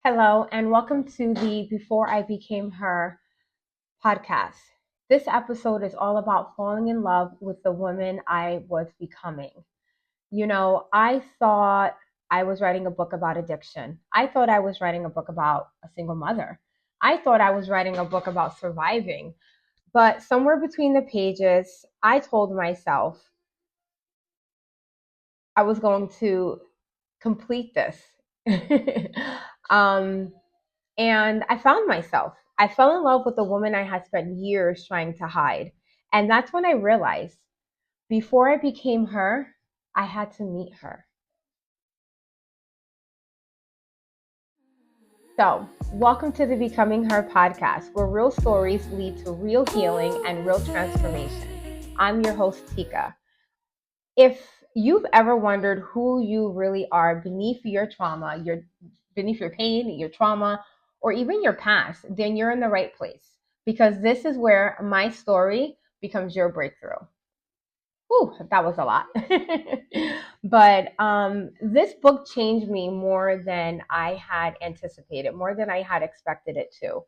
Hello, and welcome to the Before I Became Her podcast. This episode is all about falling in love with the woman I was becoming. I thought I was writing a book about addiction. I thought I was writing a book about a single mother. I thought I was writing a book about surviving. But somewhere between the pages, I told myself I was going to complete this. um, And I found myself. I fell in love with the woman I had spent years trying to hide. And that's when I realized before I became her, I had to meet her. So, welcome to the Becoming Her podcast, where real stories lead to real healing and real transformation. I'm your host, Tika. If you've ever wondered who you really are beneath your trauma, beneath your pain, your trauma, or even your past, then you're in the right place because this is where my story becomes your breakthrough. Whew, that was a lot. But this book changed me more than I had anticipated, more than I had expected it to.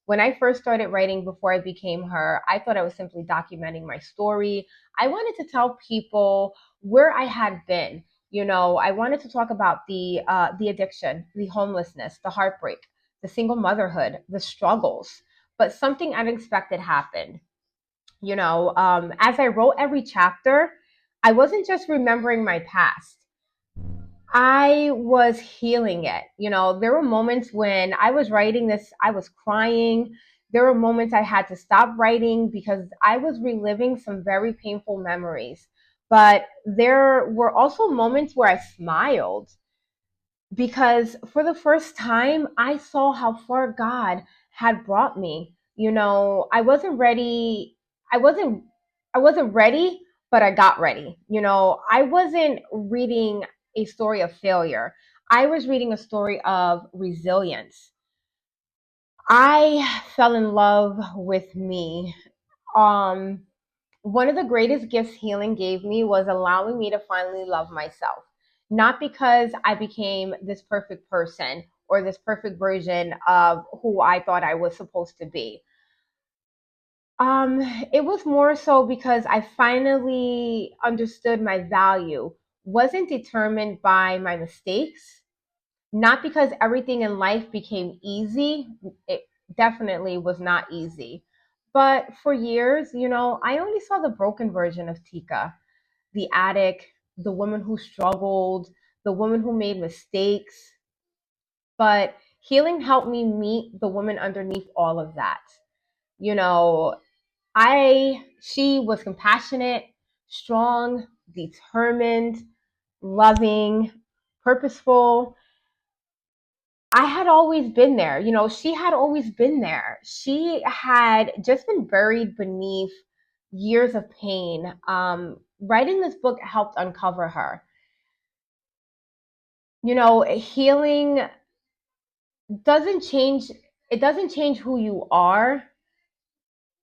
When I first started writing Before I Became Her, I thought I was simply documenting my story. I wanted to tell people where I had been. I wanted to talk about the addiction, the homelessness, the heartbreak, the single motherhood, the struggles. But something unexpected happened. As I wrote every chapter, I wasn't just remembering my past. I was healing it. There were moments when I was writing this, I was crying. There were moments I had to stop writing because I was reliving some very painful memories. But there were also moments where I smiled because for the first time, I saw how far God had brought me. I wasn't ready. I wasn't I wasn't ready, but I got ready. I wasn't reading a story of failure. I was reading a story of resilience. I fell in love with me. Um One of the greatest gifts healing gave me was allowing me to finally love myself. Not because I became this perfect person or this perfect version of who I thought I was supposed to be. Um, it was more so because I finally understood my value wasn't determined by my mistakes, not because everything in life became easy. It definitely was not easy. But for years, I only saw the broken version of Tika, the addict, the woman who struggled, the woman who made mistakes. But healing helped me meet the woman underneath all of that. You know, she was compassionate, strong, determined, loving, purposeful. I had always been there. She had always been there. She had just been buried beneath years of pain. Writing this book helped uncover her. Healing doesn't change, it doesn't change who you are.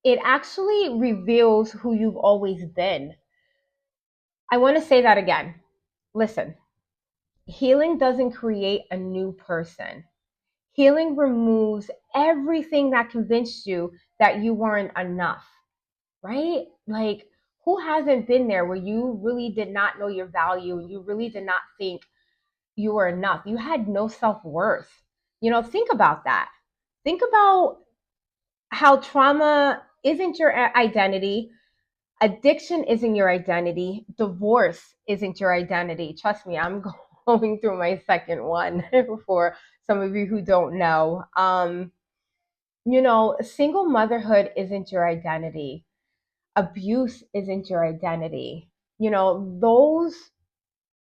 It actually reveals who you've always been. I want to say that again. Listen, healing doesn't create a new person. Healing removes everything that convinced you that you weren't enough, right? Like, who hasn't been there where you really did not know your value? You really did not think you were enough. You had no self worth. Think about that. Think about how trauma isn't your identity, addiction isn't your identity, divorce isn't your identity. Trust me, I'm going through my second one for some of you who don't know. Single motherhood isn't your identity. Abuse isn't your identity. Those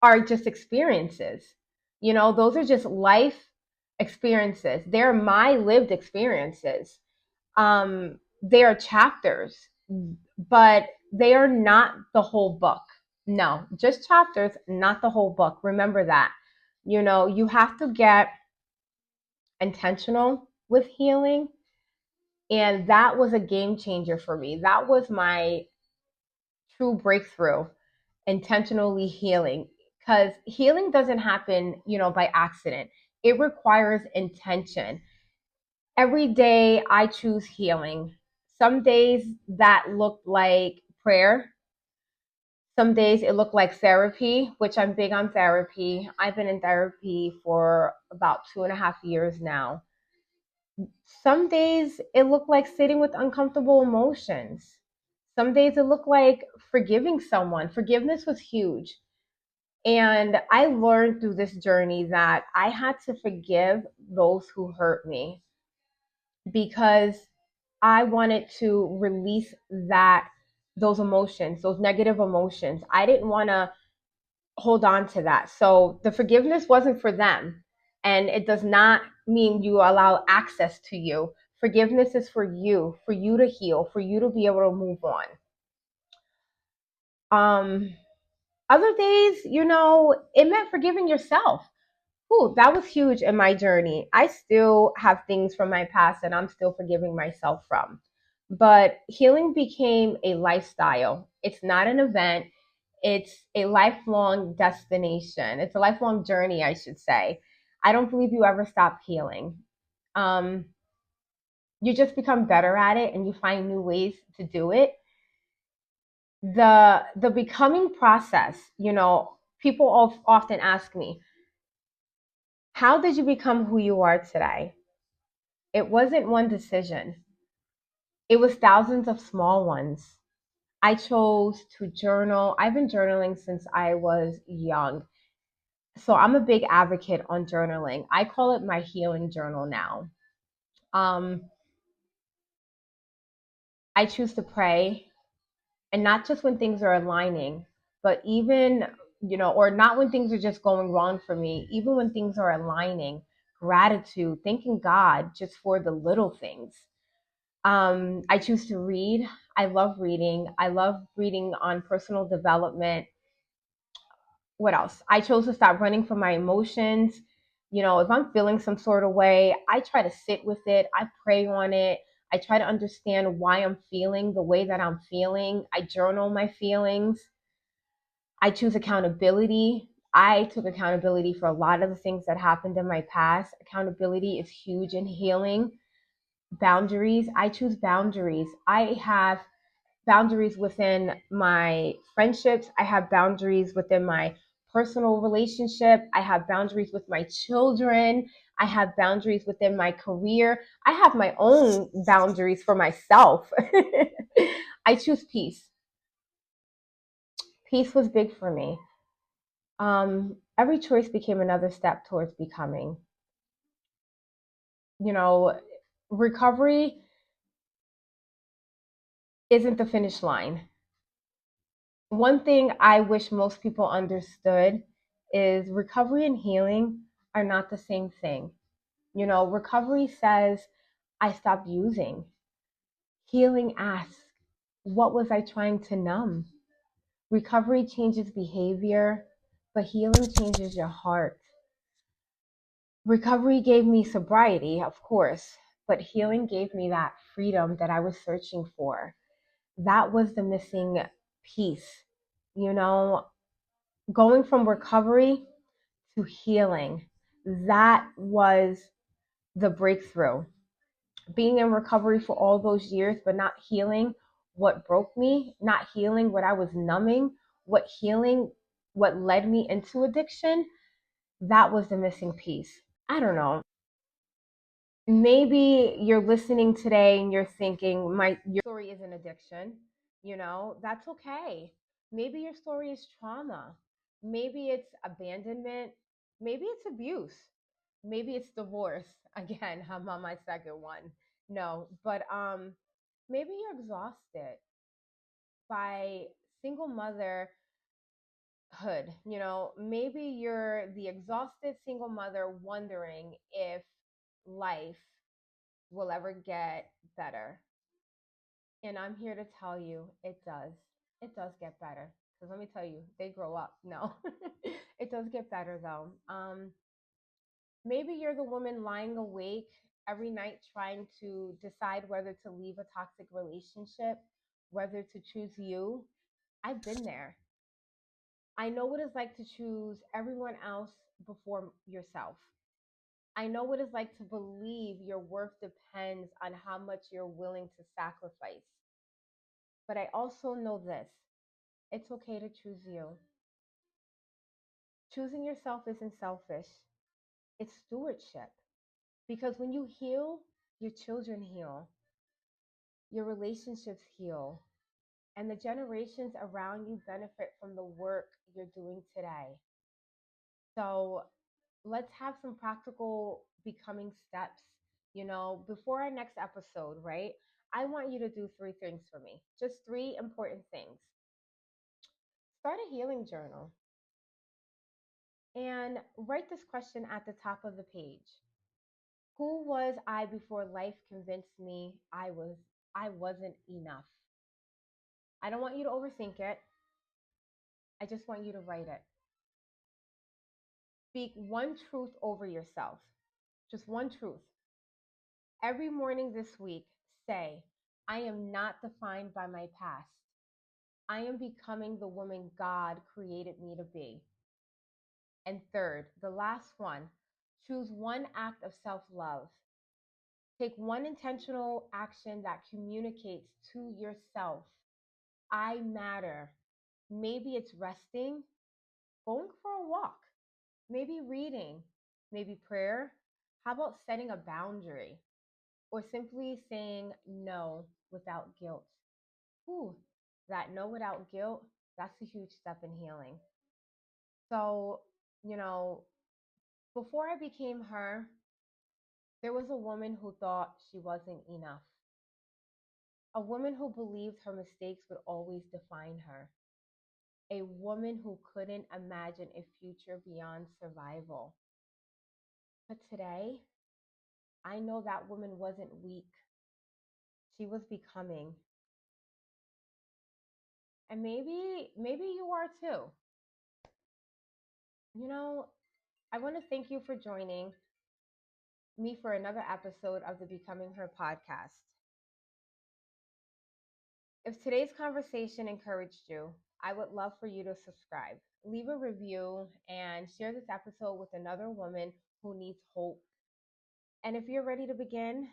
are just experiences. Those are just life experiences. They're my lived experiences. They are chapters, but they are not the whole book. No, just chapters, not the whole book. Remember that. You have to get intentional with healing. And that was a game changer for me. That was my true breakthrough, intentionally healing. Because healing doesn't happen, by accident. It requires intention. Every day I choose healing. Some days that look like prayer. Some days it looked like therapy, which I'm big on therapy. I've been in therapy for about 2.5 years now. Some days it looked like sitting with uncomfortable emotions. Some days it looked like forgiving someone. Forgiveness was huge. And I learned through this journey that I had to forgive those who hurt me because I wanted to release those emotions, those negative emotions. I didn't want to hold on to that. So the forgiveness wasn't for them. And it does not mean you allow access to you. Forgiveness is for you to heal, for you to be able to move on. Um, Other days, it meant forgiving yourself. Ooh, that was huge in my journey. I still have things from my past that I'm still forgiving myself from. But healing became a lifestyle. It's not an event, it's a lifelong destination. It's a lifelong journey, I should say. I don't believe you ever stop healing. Um, you just become better at it and you find new ways to do it. The becoming process, people often ask me, how did you become who you are today? It wasn't one decision. It was thousands of small ones. I chose to journal. I've been journaling since I was young. So I'm a big advocate on journaling. I call it my healing journal now. Um, I choose to pray, and not just when things are aligning, but even, or not when things are just going wrong for me, even when things are aligning, gratitude, thanking God just for the little things. I choose to read. I love reading. I love reading on personal development. What else? I chose to stop running from my emotions. If I'm feeling some sort of way, I try to sit with it. I pray on it. I try to understand why I'm feeling the way that I'm feeling. I journal my feelings. I choose accountability. I took accountability for a lot of the things that happened in my past. Accountability is huge in healing. Boundaries. I choose boundaries. I have boundaries within my friendships. I have boundaries within my personal relationship. I have boundaries with my children. I have boundaries within my career. I have my own boundaries for myself. I choose peace. Peace was big for me. Every choice became another step towards becoming. You know, recovery isn't the finish line. One thing I wish most people understood is recovery and healing are not the same thing. Recovery says, I stopped using. Healing asks, what was I trying to numb? Recovery changes behavior, but healing changes your heart. Recovery gave me sobriety, of course, but healing gave me that freedom that I was searching for. That was the missing piece. You know, Going from recovery to healing, that was the breakthrough. Being in recovery for all those years, but not healing what broke me, not healing what I was numbing, what led me into addiction, that was the missing piece. I don't know. Maybe you're listening today and you're thinking, my your story is an addiction. That's okay. Maybe your story is trauma. Maybe it's abandonment. Maybe it's abuse. Maybe it's divorce. Again, I'm on my second one. No, but maybe you're exhausted by single motherhood. Maybe you're the exhausted single mother wondering if life will ever get better. And I'm here to tell you it does. It does get better. Because let me tell you, they grow up. No, it does get better though. Maybe you're the woman lying awake every night trying to decide whether to leave a toxic relationship, whether to choose you. I've been there. I know what it's like to choose everyone else before yourself. I know what it's like to believe your worth depends on how much you're willing to sacrifice. But I also know this: it's okay to choose you. Choosing yourself isn't selfish, it's stewardship. Because when you heal, your children heal, your relationships heal, and the generations around you benefit from the work you're doing today. So let's have some practical becoming steps. Before our next episode, right? I want you to do three things for me. Just three important things. Start a healing journal and write this question at the top of the page. Who was I before life convinced me I wasn't enough? I don't want you to overthink it. I just want you to write it. Speak one truth over yourself. Just one truth. Every morning this week, say, I am not defined by my past. I am becoming the woman God created me to be. And third, the last one, choose one act of self love. Take one intentional action that communicates to yourself, I matter. Maybe it's resting, going for a walk, maybe reading, maybe prayer. How about setting a boundary or simply saying no without guilt? Ooh, that no without guilt, that's a huge step in healing. So, you know, before I became her, there was a woman who thought she wasn't enough. A woman who believed her mistakes would always define her. A woman who couldn't imagine a future beyond survival. But today, I know that woman wasn't weak. She was becoming. And maybe you are too. You know, I want to thank you for joining me for another episode of the Becoming Her podcast. If today's conversation encouraged you, I would love for you to subscribe, leave a review, and share this episode with another woman who needs hope. And if you're ready to begin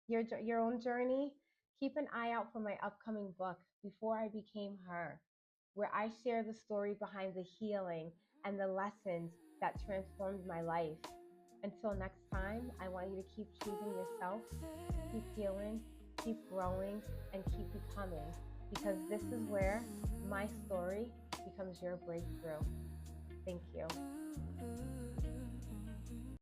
your own journey, keep an eye out for my upcoming book, Before I Became Her, where I share the story behind the healing and the lessons that transformed my life. Until next time, I want you to keep choosing yourself, keep healing, keep growing, and keep becoming, because this is where my story becomes your breakthrough. Thank you.